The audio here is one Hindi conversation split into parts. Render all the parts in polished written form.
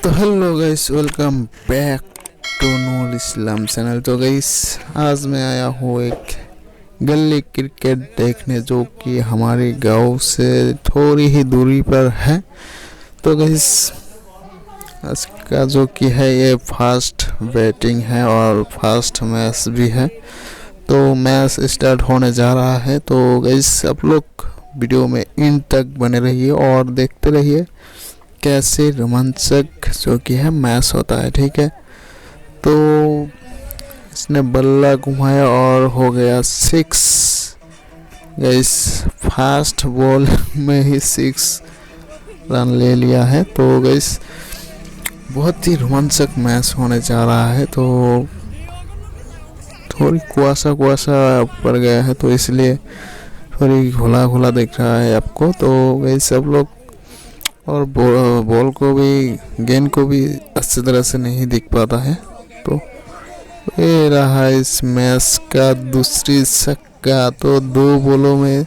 तो hello guys, welcome back to Noor Islam channel. तो गाइस आज मैं आया हूँ एक गली क्रिकेट देखने जो कि हमारे गांव से थोड़ी ही दूरी पर है। तो गाइस आज का जो कि है ये फर्स्ट बैटिंग है और फर्स्ट मैच भी है। तो मैच स्टार्ट होने जा रहा है। तो गाइस आप लोग वीडियो में इन तक बने रहिए और देखते रहिए कैसे रोमांचक जो कि है मैच होता है। ठीक है, तो इसने बल्ला घुमाया और हो गया 6। गाइस फास्ट बॉल में ही 6 रन ले लिया है। तो गाइस बहुत ही रोमांचक मैच होने जा रहा है। तो थोड़ी कुआसा पड़ गया है तो इसलिए थोड़ी घोला दिख रहा है आपको। तो गाइस सब लोग और बॉल को भी गेंद को भी अच्छी तरह से नहीं दिख पाता है। तो ये रहा इस मैच का दूसरी छक्का। तो 2 बॉलों में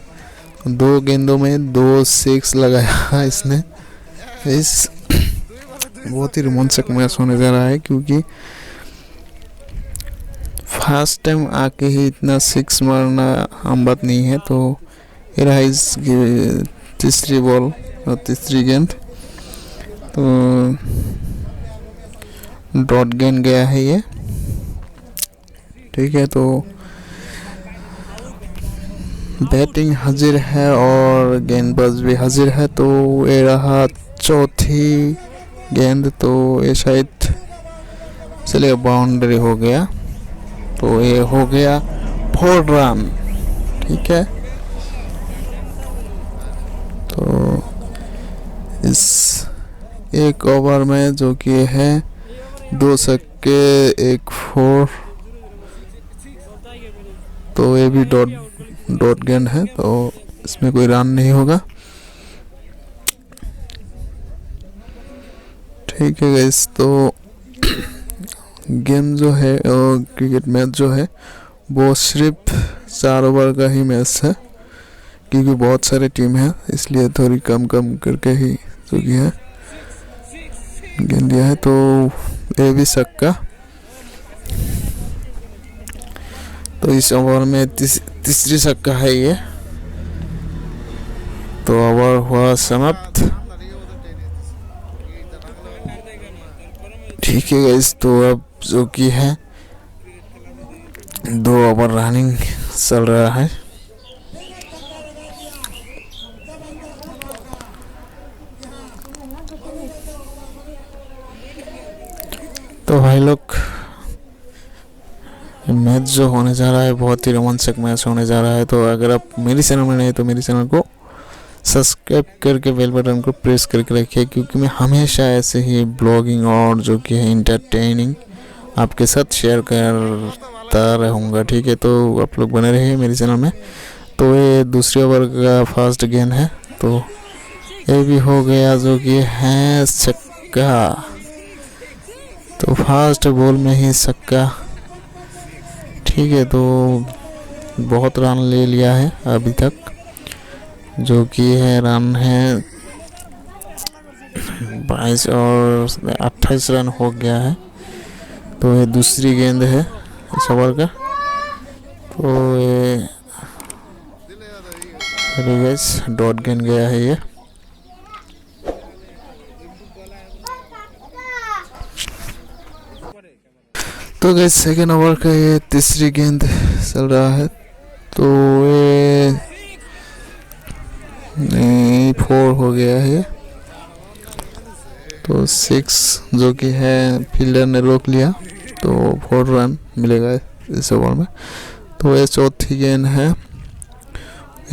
2 गेंदों में 2 6 लगाया इसने। इस बहुत ही रोमांचक मैच होने जा रहा है क्योंकि फर्स्ट टाइम आके ही इतना 6 मारना आम बात नहीं है। तो ये रहा इस तीसरी बॉल और तीसरी गेंद। तो डॉट गेंद गया है ये। ठीक है, तो बैटिंग हाजिर है और गेंदबाज भी हाजिर है। तो ये रहा चौथी गेंद। तो ये शायद चलिए बाउंड्री हो गया। तो ये हो गया 4 रन। ठीक है, तो इस एक ओवर में जो कि है 2 छक्के 1 4। तो ये भी डॉट गेंद है तो इसमें कोई रन नहीं होगा। ठीक है गाइस, तो गेम जो है क्रिकेट मैच जो है वो सिर्फ 4 ओवर का ही मैच है क्योंकि बहुत सारे टीम है इसलिए थोड़ी कम करके ही जो कि है गेंद दिया है। तो ये भी छक्का। तो इस ओवर में तीसरी छक्का है ये। तो ओवर हुआ समाप्त। ठीक है गाइस, तो अब जो कि है 2 ओवर रनिंग चल रहा है। तो भाई लोग मैच जो होने जा रहा है बहुत ही रोमांचक मैच होने जा रहा है। तो अगर आप मेरी चैनल में नहीं तो मेरी चैनल को सब्सक्राइब करके बेल बटन को प्रेस करके रखिए क्योंकि मैं हमेशा ऐसे ही ब्लॉगिंग और जो कि है इंटरटेनिंग आपके साथ शेयर करता रहूँगा। ठीक है, तो आप लोग बने रहिए मेरी चैनल में। तो ये दूसरे ओवर का फर्स्ट गेंद है। तो ये भी हो गया जो कि है छक्का। तो फास्ट बॉल में ही छक्का। ठीक है, तो बहुत रन ले लिया है अभी तक जो कि है रन है 22 और 28 रन हो गया है। तो ये दूसरी गेंद है इस ओवर का। तो ये डॉट गेंद गया है ये। तो गाइस सेकेंड ओवर का ये तीसरी गेंद चल रहा है। तो ये 4 हो गया है। तो 6 जो कि है फील्डर ने रोक लिया। तो 4 रन मिलेगा इस ओवर में। तो ये चौथी गेंद है,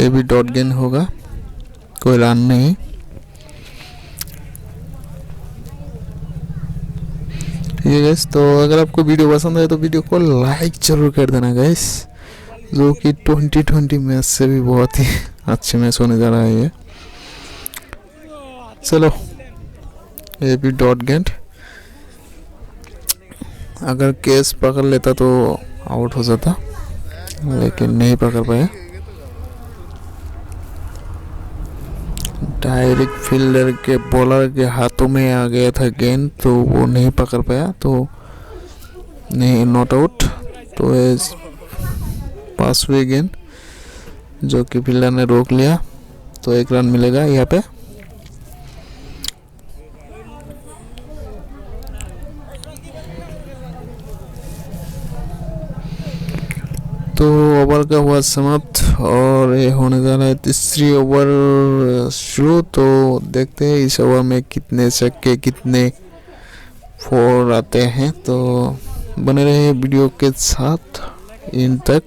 ये भी डॉट गेंद होगा, कोई रन नहीं। ठीक है गाइस, तो अगर आपको वीडियो पसंद आए तो वीडियो को लाइक जरूर कर देना गाइस। जो कि 2020 मैच से भी बहुत ही अच्छे मैच होने जा रहा है ये। चलो ये भी डॉट गेंद। अगर कैच पकड़ लेता तो आउट हो जाता लेकिन नहीं पकड़ पाया। डायरेक्ट फील्डर के बॉलर के हाथों में आ गया था गेंद, तो वो नहीं पकड़ पाया, तो नहीं, नॉट आउट। तो ये पास हुई गेंद जो कि फील्डर ने रोक लिया, तो 1 रन मिलेगा यहाँ पे। तो ओवर का हुआ समाप्त और ये होने जा रहा है तीसरी ओवर शुरू। तो देखते हैं इस ओवर में कितने छक्के कितने 4 आते हैं। तो बने रहे वीडियो के साथ इन तक,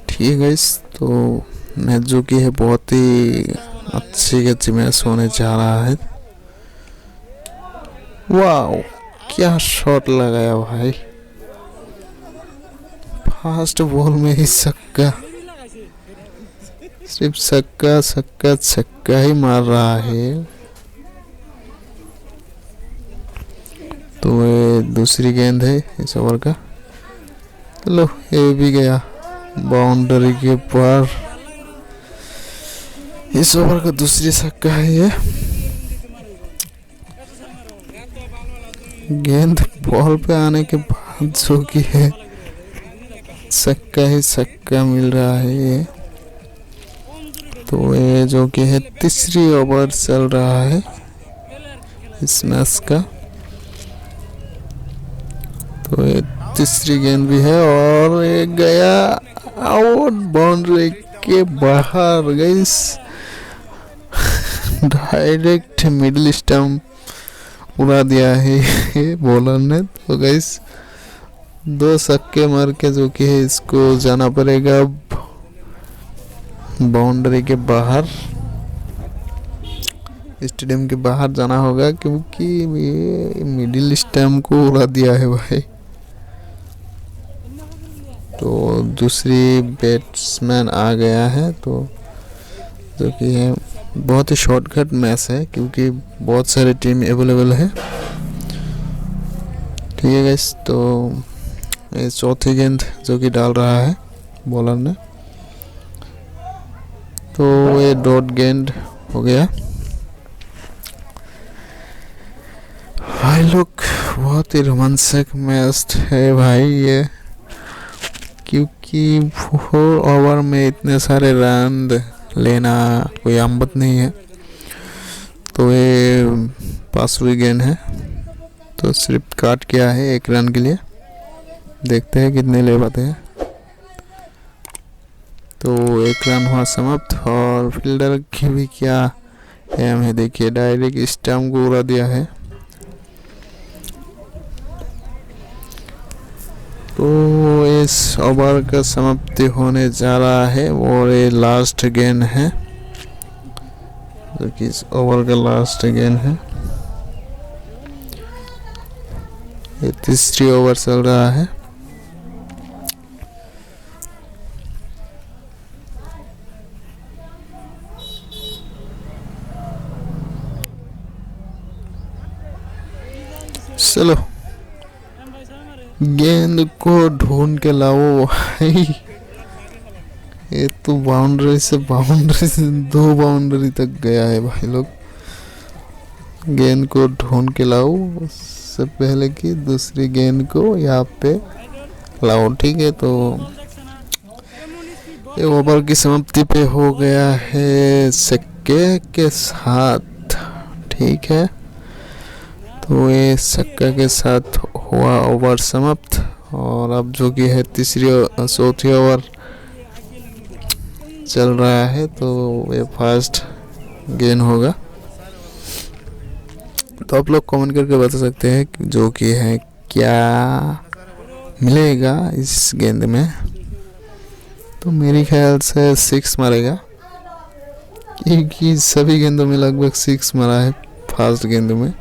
ठीक है। तो मैच जो कि है बहुत ही अच्छी मैच होने जा रहा है। वाह, क्या शॉट लगाया भाई, फास्ट बॉल में ही छक्का, सिर्फ छक्का छक्का छक्का ही मार रहा है। तो ये दूसरी गेंद है इस ओवर का, लो ये भी गया बाउंड्री के पार। इस ओवर का दूसरी छक्का है ये। गेंद बॉल पे आने के बाद जो कि है छक्का ही छक्का मिल रहा है ये। तो ये जो कि है तीसरी ओवर चल रहा है इस मैच का। तो ये तीसरी गेंद भी है और ये गया आउट, बाउंड्री के बाहर गई, डायरेक्ट मिडिल स्टंप उड़ा दिया है बॉलर ने। तो गाइस 2 छक्के मार के जो कि है इसको जाना पड़ेगा बाउंड्री के बाहर, स्टेडियम के बाहर जाना होगा, क्योंकि ये मिडिल स्टंप को उड़ा दिया है भाई। तो दूसरी बैट्समैन आ गया है, तो जो कि है बहुत ही शॉर्टकट मैच है क्योंकि बहुत सारे टीम अवेलेबल है, ठीक है गाइस। तो ये चौथी गेंद जो कि डाल रहा है बॉलर ने, तो ये डॉट गेंद हो गया भाई। लोग बहुत ही रोमांचक मैच है भाई ये, क्योंकि 4 ओवर में इतने सारे रन लेना कोई आम बात नहीं है। तो ये पास हुई गेंद है, तो सिर्फ काट किया है 1 रन के लिए, देखते हैं कितने ले पाते हैं। तो 1 रन हुआ समाप्त और फील्डर की भी क्या एम है, देखिए डायरेक्ट स्टंप को उड़ा दिया है। तो इस ओवर का समाप्ति होने जा रहा है और ये लास्ट गेंद है, जो कि इस ओवर का लास्ट गेंद है। ये तीसरी ओवर चल रहा है। चलो गेंद को ढूंढ के लाओ भाई, ये तो बाउंड्री से 2 बाउंड्री तक गया है भाई। लोग गेंद को ढूंढ के लाओ, उससे पहले कि दूसरी गेंद को यहाँ पे लाओ, ठीक है। तो ये ओवर की समाप्ति पे हो गया है छक्के के साथ, ठीक है। तो ये छक्का के साथ हुआ ओवर समाप्त और अब जो कि है चौथी ओवर चल रहा है, तो ये फर्स्ट गेंद होगा। तो आप लोग कमेंट करके बता सकते हैं कि जो कि है क्या मिलेगा इस गेंद में। तो मेरे ख्याल से 6 मारेगा, क्योंकि सभी गेंदों में लगभग 6 मारा है फर्स्ट गेंद में।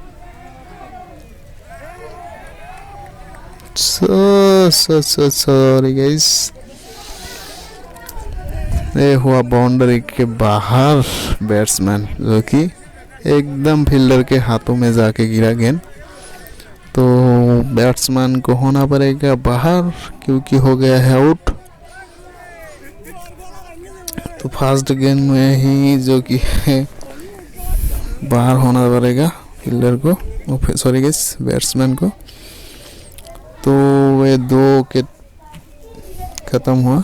सॉरी गाइस, ये हुआ बाउंड्री के बाहर बैट्समैन, जो कि एकदम फील्डर के हाथों में जाके गिरा गेंद। तो बैट्समैन को होना पड़ेगा बाहर, क्योंकि हो गया है आउट। तो फर्स्ट गेंद में ही जो कि है बाहर होना पड़ेगा फील्डर को, सॉरी गाइस बैट्समैन को। तो वे 2 विकेट ख़त्म हुआ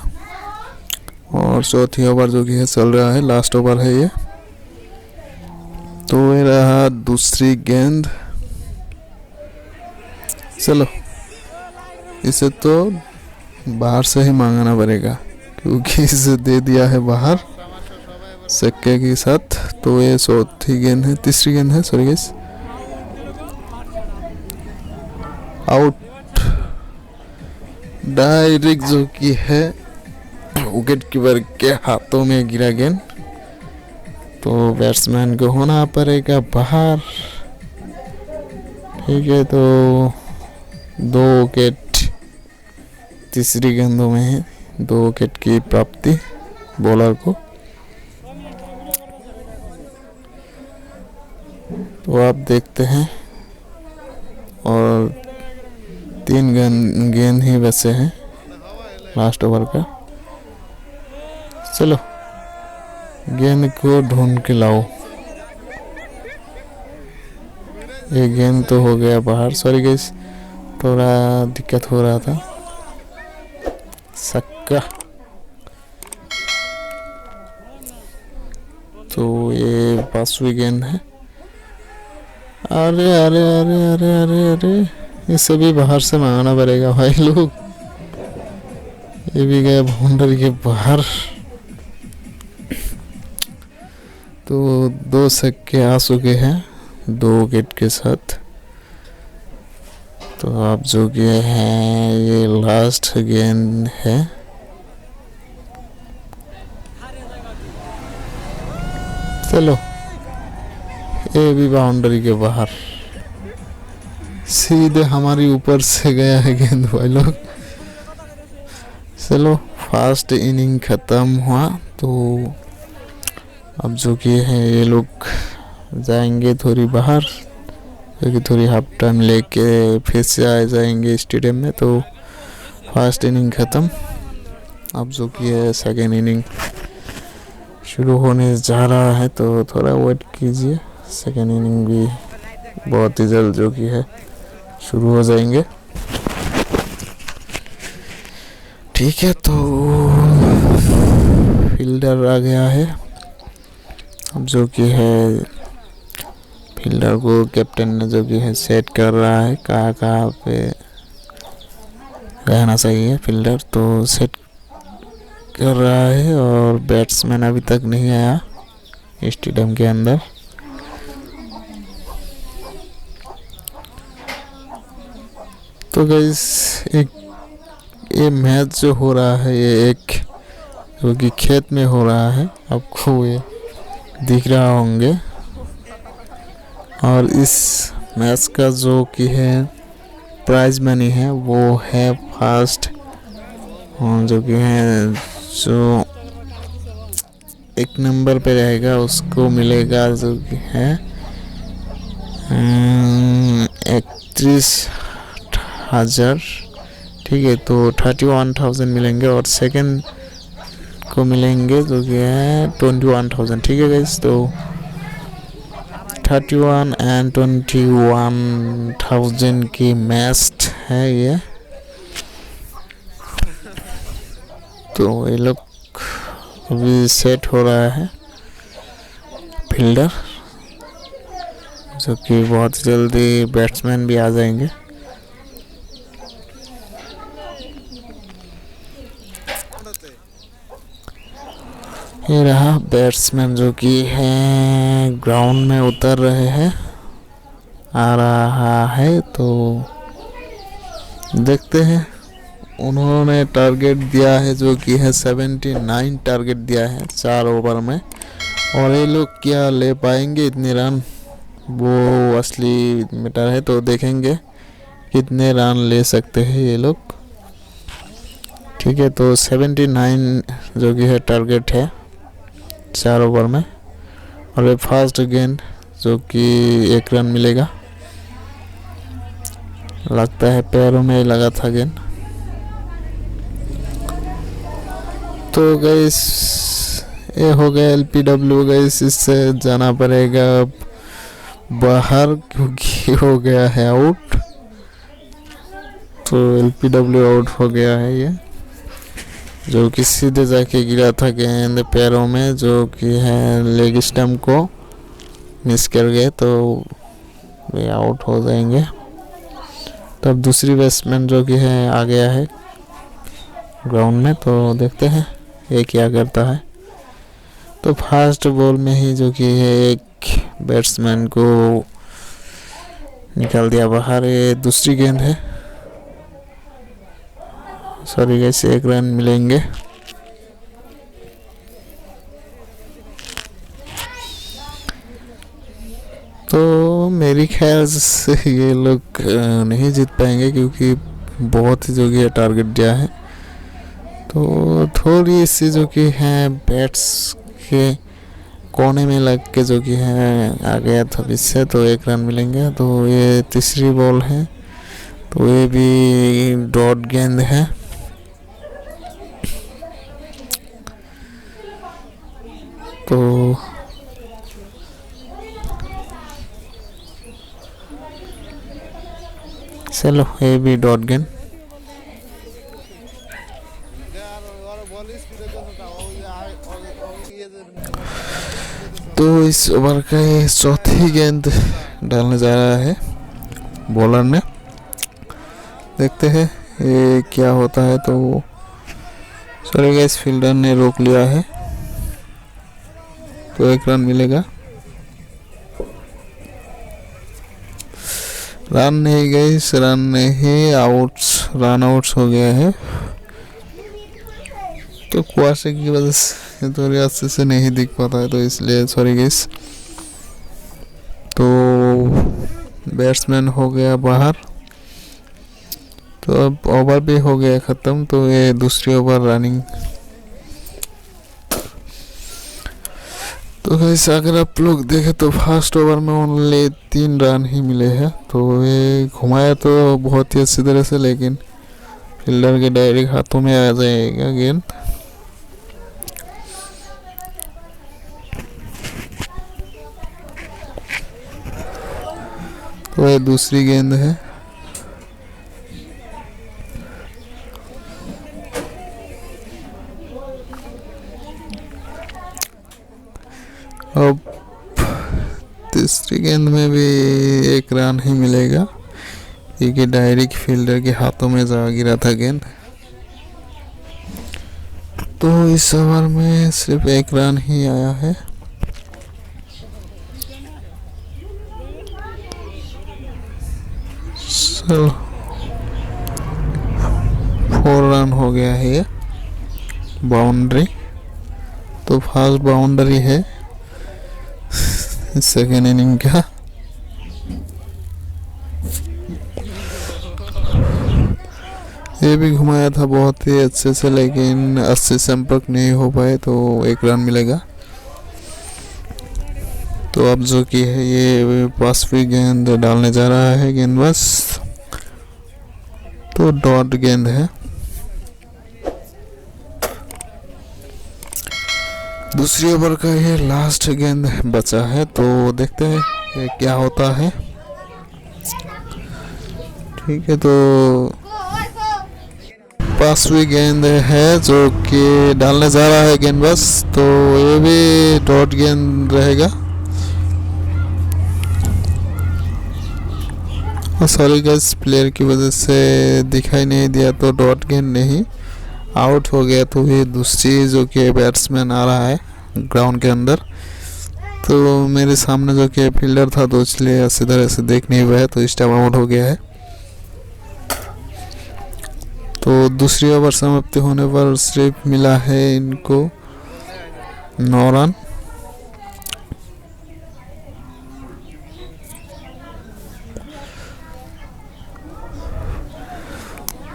और चौथी ओवर जो कि है चल रहा है, लास्ट ओवर है ये। तो ये रहा दूसरी गेंद। चलो इसे तो बाहर से ही मांगना पड़ेगा क्योंकि इसे दे दिया है बाहर छक्के के साथ। तो ये तीसरी गेंद है, सॉरी गाइस, आउट। डायरेक्ट जो कि है विकेट कीपर के हाथों में गिरा गेंद। तो बैट्समैन को होना पड़ेगा बाहर। ठीक है, तो 2 विकेट तीसरी गेंदों में है, 2 विकेट की प्राप्ति बॉलर को। तो आप देखते हैं और 3 गेंद ही बचे हैं लास्ट ओवर का। चलो गेंद को ढूंढ के लाओ। ये गेंद तो हो गया बाहर, सॉरी गाइस थोड़ा दिक्कत हो रहा था। छक्का। तो ये 5वीं गेंद है। अरे अरे अरे अरे अरे अरे इसे भी बाहर से मांगना पड़ेगा भाई लोग। ये भी गया बाउंड्री के बाहर। तो 2 छक्के आ चुके हैं 2 विकेट के साथ। तो आप जो कि है ये लास्ट गेंद है। चलो ये भी बाउंड्री के बाहर, सीधे हमारी ऊपर से गया है गेंद भाई लोग। चलो फर्स्ट इनिंग खत्म हुआ। तो अब जो कि है ये लोग जाएंगे थोड़ी बाहर क्योंकि थोड़ी हाफ टाइम लेके फिर से आ जाएंगे स्टेडियम में। तो फर्स्ट इनिंग ख़त्म। अब जो कि है सेकेंड इनिंग शुरू होने जा रहा है, तो थोड़ा वेट कीजिए। सेकेंड इनिंग भी बहुत ही जल्द जो कि है शुरू हो जाएंगे। ठीक है, तो फील्डर आ गया है। अब जो कि है फील्डर को कैप्टन ने जो कि है सेट कर रहा है कहाँ पे रहना चाहिए फील्डर, तो सेट कर रहा है। और बैट्समैन अभी तक नहीं आया स्टेडियम के अंदर। तो गाइस ये मैच जो हो रहा है ये एक जो कि खेत में हो रहा है, आपको ये दिख रहा होंगे। और इस मैच का जो कि है प्राइज मनी है वो है फर्स्ट जो कि है जो 1 नंबर पे रहेगा उसको मिलेगा जो कि है 31,000। ठीक है, तो 31,000 मिलेंगे और सेकंड को मिलेंगे जो कि है 21,000। ठीक है गाइस, तो 31 and 21,000 की मैच है ये। तो ये लोग अभी सेट हो रहा है फील्डर, जो कि बहुत जल्दी बैट्समैन भी आ जाएंगे। ये रहा बैट्समैन जो कि है ग्राउंड में उतर रहे हैं, आ रहा है। तो देखते हैं। उन्होंने टारगेट दिया है जो कि है 79 टारगेट दिया है 4 ओवर में। और ये लोग क्या ले पाएंगे इतने रन, वो असली मैटर है। तो देखेंगे कितने रन ले सकते हैं ये लोग। ठीक है, तो 79 जो कि है टारगेट है 4 ओवर में। और ये फर्स्ट गेंद जो कि 1 रन मिलेगा, लगता है पैरों में लगा था गेंद। तो गाइस ये हो गया LPW गाइस, इससे जाना पड़ेगा अब बाहर क्योंकि हो गया है आउट। तो LPW आउट हो गया है ये, जो कि सीधे जाके गिरा था गेंद पैरों में, जो कि है लेग स्टंप को मिस कर गए, तो वे आउट हो जाएंगे। तब दूसरी बैट्समैन जो कि है आ गया है ग्राउंड में, तो देखते हैं ये क्या करता है। तो फास्ट बॉल में ही जो कि है एक बैट्समैन को निकाल दिया बाहर। ये दूसरी गेंद है, सॉरी गाइस, 1 रन मिलेंगे। तो मेरी ख्याल से ये लोग नहीं जीत पाएंगे क्योंकि बहुत ही जो कि टारगेट दिया है। तो थोड़ी सी जो कि है बैट्स के कोने में लग के जो कि है आ गया था इससे, तो 1 रन मिलेंगे। तो ये तीसरी बॉल है, तो ये भी डॉट गेंद है। तो चलो ये भी डॉट गेंद। तो इस ओवर का ये चौथी गेंद डालने जा रहा है बॉलर ने, देखते हैं ये क्या होता है। तो सॉरी गाइस, फील्डर ने रोक लिया है, तो 1 रन मिलेगा। रन नहीं गाइस, रन नहीं, रन आउट्स हो गया है। तो कुआशे की वजह से थोड़ी अच्छे से नहीं दिख पाता है, तो इसलिए सॉरी गाइस। तो बैट्समैन हो गया बाहर, तो अब ओवर भी हो गया ख़त्म। तो ये दूसरी ओवर रनिंग। तो गाइस अगर आप लोग देखें तो फर्स्ट ओवर में ओनली 3 रन ही मिले हैं। तो ये घुमाया तो बहुत ही अच्छी तरह से, लेकिन फील्डर के डायरेक्ट हाथों में आ जाएगा गेंद। तो ये दूसरी गेंद है, अब तीसरी गेंद में भी 1 रन ही मिलेगा क्योंकि डायरेक्ट फील्डर के हाथों में जा गिरा था गेंद। तो इस ओवर में सिर्फ 1 रन ही आया है। चलो 4 रन हो गया है ये, बाउंड्री। तो फास्ट बाउंड्री है सेकेंड इनिंग का। ये भी घुमाया था बहुत ही अच्छे से, लेकिन अच्छे संपर्क नहीं हो पाए, तो 1 रन मिलेगा। तो अब जो कि है ये पांचवी गेंद डालने जा रहा है गेंदबाज, तो डॉट गेंद है। दूसरी ओवर का ये लास्ट गेंद बचा है, तो देखते हैं ये क्या होता है। ठीक है, तो पांचवी गेंद है जो कि डालने जा रहा है गेंदबाज, तो ये भी डॉट गेंद रहेगा। सॉरी गाइस, प्लेयर की वजह से दिखाई नहीं दिया, तो डॉट गेंद नहीं, आउट हो गया। तो ये दूसरी जो कि बैट्समैन आ रहा है ग्राउंड के अंदर, तो मेरे सामने जो कि फील्डर था, तो इसलिए अच्छी तरह से देख नहीं पाया, तो इस टाइम आउट हो गया है। तो दूसरी ओवर समाप्ति होने पर सिर्फ मिला है इनको 9 रन।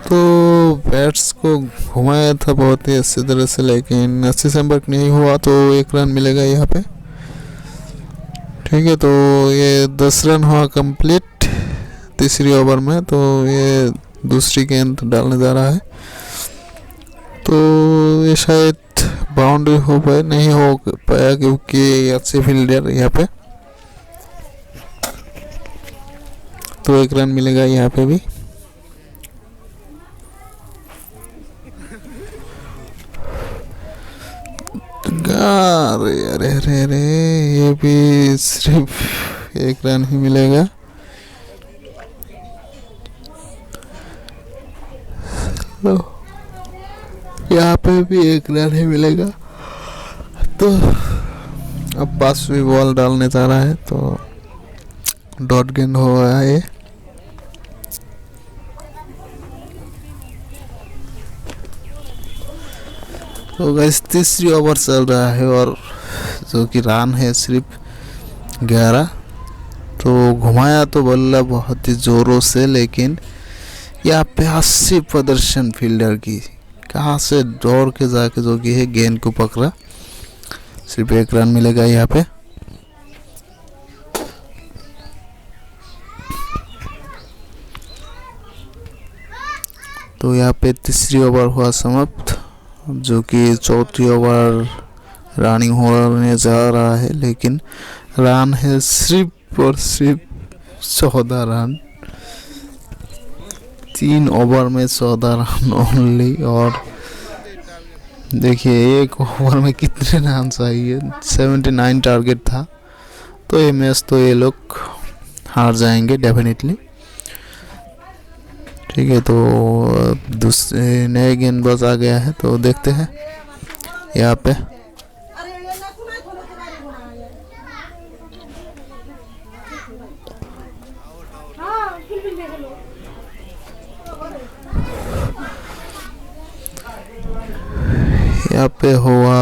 तो बैट्स को घुमाया था बहुत ही अच्छी तरह से, लेकिन अच्छे संपर्क नहीं हुआ, तो 1 रन मिलेगा यहाँ पे। ठीक है, तो ये 10 रन हुआ कंप्लीट तीसरी ओवर में। तो ये दूसरी गेंद डालने जा रहा है, तो ये शायद बाउंड्री हो पाए नहीं हो पाया क्योंकि अच्छे फील्डर यहाँ पे, तो 1 रन मिलेगा यहाँ पे भी। अरे अरे अरे अरे ये भी सिर्फ 1 रन ही मिलेगा। यहाँ पे भी 1 रन ही मिलेगा। तो अब पास भी बॉल डालने जा रहा है तो डॉट गेंद हो रहा है। तो गाइस तीसरी ओवर चल रहा है और जो कि रन है सिर्फ 11। तो घुमाया तो बल्ला बहुत ही जोरों से, लेकिन यहाँ पे 80 प्रदर्शन फील्डर की कहाँ से दौड़ के जाके जो कि है गेंद को पकड़ा। सिर्फ 1 रन मिलेगा यहाँ पे। तो यहाँ पे तीसरी ओवर हुआ समाप्त, जो कि चौथी ओवर रनिंग होने जा रहा है, लेकिन रन है सिर्फ और सिर्फ 14 रन। 3 ओवर में 14 रन ओनली। और देखिए 1 ओवर में कितने रन चाहिए, 79 टारगेट था। तो ये मैच तो ये लोग हार जाएंगे डेफिनेटली। ठीक है, तो दूसरे नए गेंदबाज आ गया है, तो देखते हैं यहाँ पे। यहाँ पे हुआ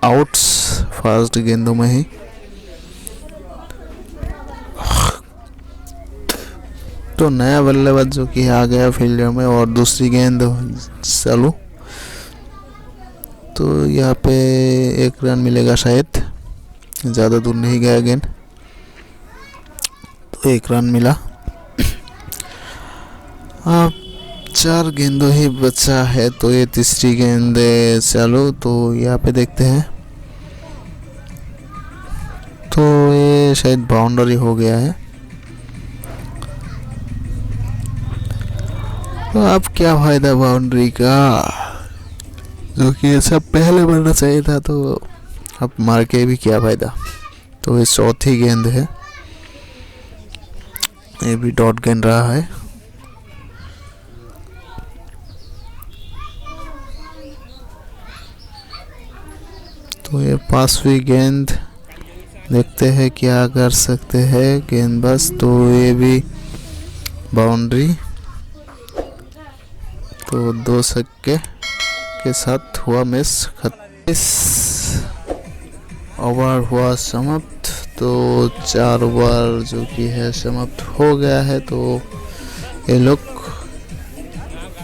आउट्स फर्स्ट गेंदों में ही। तो नया बल्लेबाज जो कि आ गया फील्डर में और दूसरी गेंद चालू। तो यहाँ पे 1 रन मिलेगा शायद, ज़्यादा दूर नहीं गया गेंद, तो 1 रन मिला। अब 4 गेंदों ही बचा है, तो ये तीसरी गेंद चालू। तो यहाँ पे देखते हैं, तो ये शायद बाउंड्री हो गया है। तो अब क्या फायदा बाउंड्री का, जो कि ऐसा पहले बनना चाहिए था, तो अब मार के भी क्या फायदा। तो ये चौथी गेंद है, ये भी डॉट गेंद रहा है। तो ये 5वीं गेंद, देखते हैं क्या कर सकते हैं गेंदबाज। तो ये भी बाउंड्री। तो 2 छक्के के साथ हुआ मैच खत्म। इस ओवर हुआ समाप्त। तो 4 ओवर जो कि है समाप्त हो गया है। तो ये लोग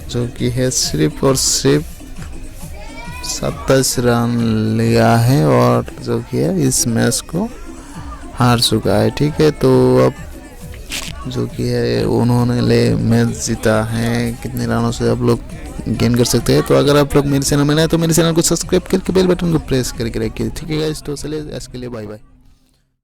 जो कि है सिर्फ और सिर्फ 27 रन लिया है और जो कि है इस मैच को हार चुका है। ठीक है, तो अब जो कि है उन्होंने मैच जीता है। कितने रनों से आप लोग गेन कर सकते हैं। तो अगर आप लोग मेरे चैनल में नए तो मेरे चैनल को सब्सक्राइब करके बेल बटन को प्रेस करके रखिए। ठीक है गाइस, तो चलिए आज के लिए बाय बाय।